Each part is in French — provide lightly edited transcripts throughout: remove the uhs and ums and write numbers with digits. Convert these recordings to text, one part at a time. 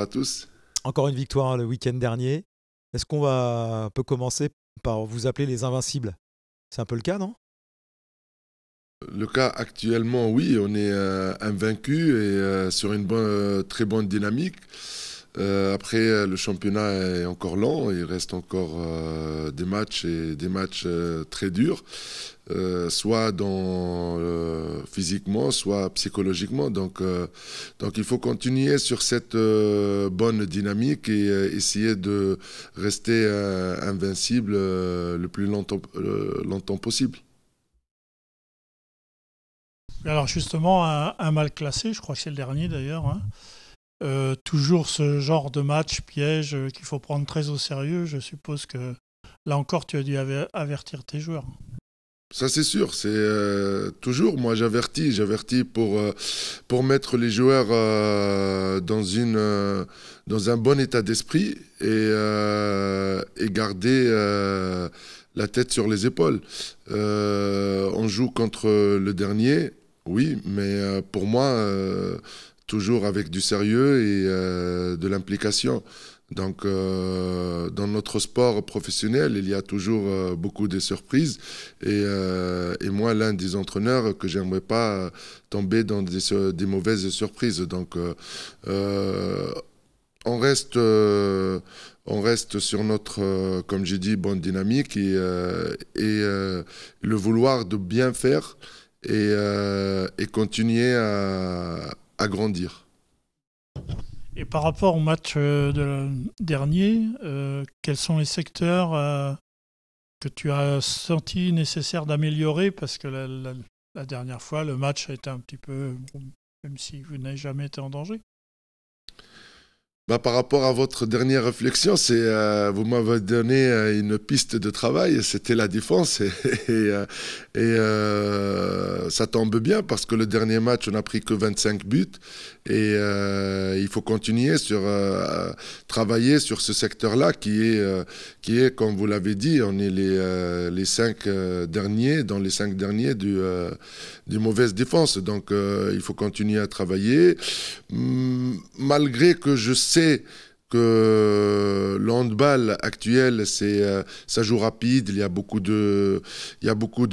à tous. Encore une victoire le week-end dernier. Est-ce qu'on peut commencer par vous appeler les Invincibles? C'est un peu le cas, non? Le cas actuellement, oui, on est invaincu et sur une très bonne dynamique. Après, le championnat est encore lent, il reste encore des matchs et des matchs très durs, soit physiquement, soit psychologiquement. Donc il faut continuer sur cette bonne dynamique et essayer de rester invincible le plus longtemps possible. Alors justement, un mal classé, je crois que c'est le dernier d'ailleurs, hein. Toujours ce genre de match piège qu'il faut prendre très au sérieux. Je suppose que là encore, tu as dû avertir tes joueurs. Ça c'est sûr, c'est toujours, moi j'avertis pour mettre les joueurs dans un bon état d'esprit et garder la tête sur les épaules. On joue contre le dernier, oui, mais pour moi, toujours avec du sérieux et de l'implication. Donc, dans notre sport professionnel, il y a toujours beaucoup de surprises. Et moi, l'un des entraîneurs que j'aimerais pas tomber dans des mauvaises surprises. Donc, on reste sur notre, comme j'ai dit, bonne dynamique et le vouloir de bien faire et continuer à grandir. Et par rapport au match dernier, quels sont les secteurs que tu as senti nécessaire d'améliorer? Parce que la dernière fois, le match a été un petit peu, même si vous n'avez jamais été en danger. Par rapport à votre dernière réflexion, vous m'avez donné une piste de travail, c'était la défense et ça tombe bien parce que le dernier match, on n'a pris que 25 buts et il faut continuer travailler sur ce secteur-là qui est, comme vous l'avez dit, on est les 5 derniers, dans les 5 derniers du mauvaise défense. Donc il faut continuer à travailler. Malgré que je sais que le handball actuel, ça joue rapide, il y a beaucoup de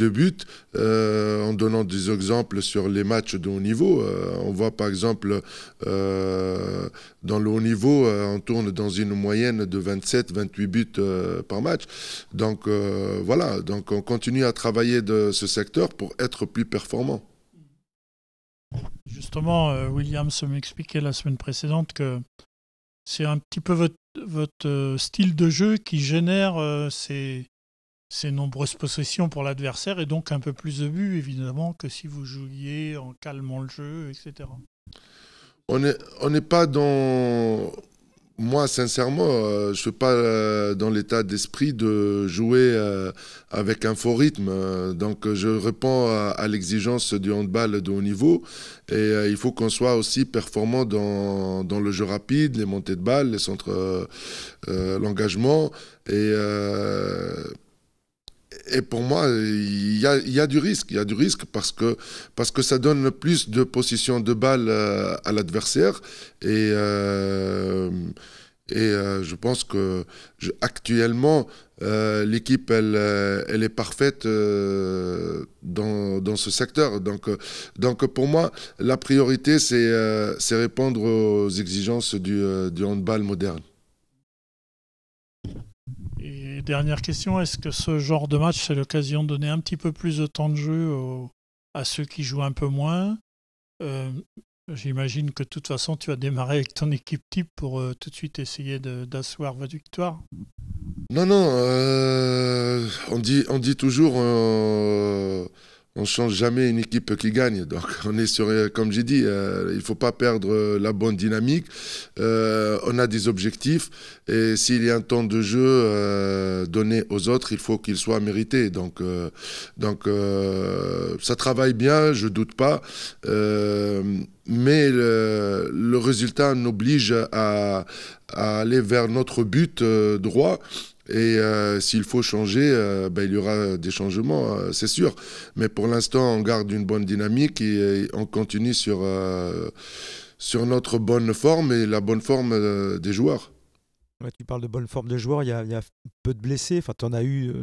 buts. En donnant des exemples sur les matchs de haut niveau, on voit par exemple dans le haut niveau, on tourne dans une moyenne de 27-28 buts par match. Donc voilà, donc on continue à travailler de ce secteur pour être plus performant. Justement, Williams m'expliquait la semaine précédente que c'est un petit peu votre style de jeu qui génère ces nombreuses possessions pour l'adversaire et donc un peu plus de buts, évidemment, que si vous jouiez en calmant le jeu, etc. On n'est pas dans... Moi, sincèrement, je ne suis pas dans l'état d'esprit de jouer avec un faux rythme. Donc, je réponds à l'exigence du handball de haut niveau. Et il faut qu'on soit aussi performant dans le jeu rapide, les montées de balles, les centres, l'engagement. Et pour moi, il y a du risque. Il y a du risque parce que ça donne plus de possession de balles à l'adversaire. Et je pense que actuellement, l'équipe, elle est parfaite dans ce secteur. Donc pour moi, la priorité, c'est répondre aux exigences du handball moderne. Et dernière question, est-ce que ce genre de match, c'est l'occasion de donner un petit peu plus de temps de jeu à ceux qui jouent un peu moins? J'imagine que de toute façon, tu vas démarrer avec ton équipe type pour tout de suite essayer d'asseoir votre victoire. Non, on dit toujours, on change jamais une équipe qui gagne. Donc on est sur, comme j'ai dit, il faut pas perdre la bonne dynamique. On a des objectifs et s'il y a un temps de jeu donné aux autres, il faut qu'il soit mérité. Donc ça travaille bien, je doute pas. Mais le résultat nous oblige à aller vers notre but droit. Et s'il faut changer, il y aura des changements, c'est sûr. Mais pour l'instant, on garde une bonne dynamique et on continue sur sur notre bonne forme et la bonne forme des joueurs. Ouais, tu parles de bonne forme de joueurs, il y a peu de blessés. Enfin, tu en as eu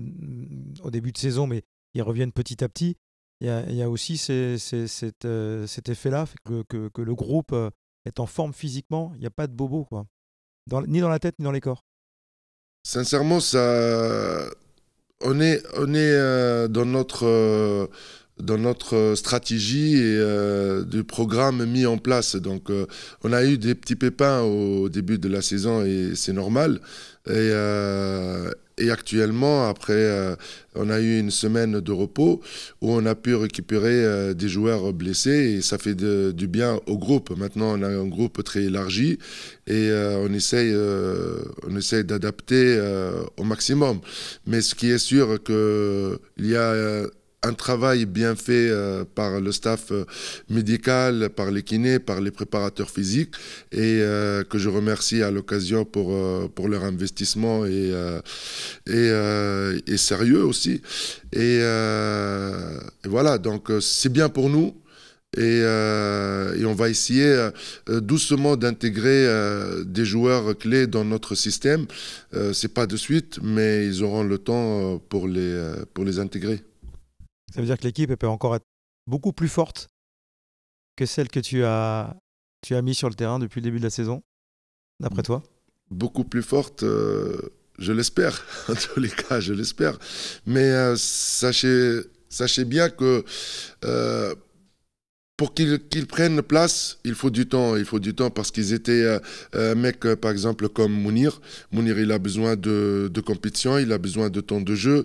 au début de saison, mais ils reviennent petit à petit. Il y a aussi cet effet-là, que le groupe est en forme physiquement. Il n'y a pas de bobo, quoi. Ni dans la tête, ni dans les corps. Sincèrement, on est dans notre stratégie et du programme mis en place. Donc, on a eu des petits pépins au début de la saison et c'est normal. Et actuellement, après, on a eu une semaine de repos où on a pu récupérer des joueurs blessés et ça fait du bien au groupe. Maintenant, on a un groupe très élargi et on essaye d'adapter au maximum. Mais ce qui est sûr, qu'il y a un travail bien fait par le staff médical, par les kinés, par les préparateurs physiques et que je remercie à l'occasion pour leur investissement et sérieux aussi. Et voilà, donc c'est bien pour nous. Et on va essayer doucement d'intégrer des joueurs clés dans notre système. C'est pas de suite, mais ils auront le temps pour les intégrer. Ça veut dire que l'équipe peut encore être beaucoup plus forte que celle que tu as mis sur le terrain depuis le début de la saison, d'après toi? Beaucoup plus forte, je l'espère. En tous les cas, je l'espère. Mais sachez bien que pour qu'ils prennent place, il faut du temps. Il faut du temps parce qu'ils étaient un mec, par exemple, comme Mounir. Mounir, il a besoin de compétition, il a besoin de temps de jeu.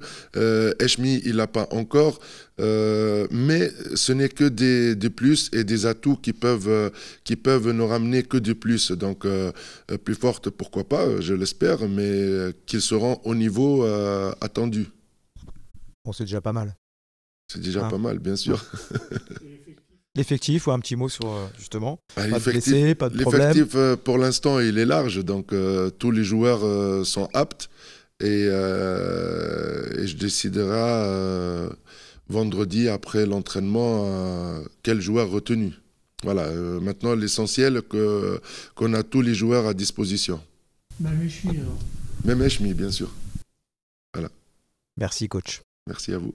Eshmi, il n'a pas encore. Mais ce n'est que des plus et des atouts qui peuvent nous ramener que des plus. Donc, plus forte, pourquoi pas, je l'espère, mais qu'ils seront au niveau attendu. Bon, c'est déjà pas mal. C'est déjà pas mal, bien sûr. L'effectif, ou un petit mot sur justement, pas de blessés, pas de problème. L'effectif, pour l'instant, il est large, donc tous les joueurs sont aptes et je déciderai vendredi après l'entraînement quel joueur retenu. Voilà, maintenant l'essentiel qu'on a tous les joueurs à disposition. Même Eshmi alors. Même Eshmi, bien sûr. Voilà. Merci coach. Merci à vous.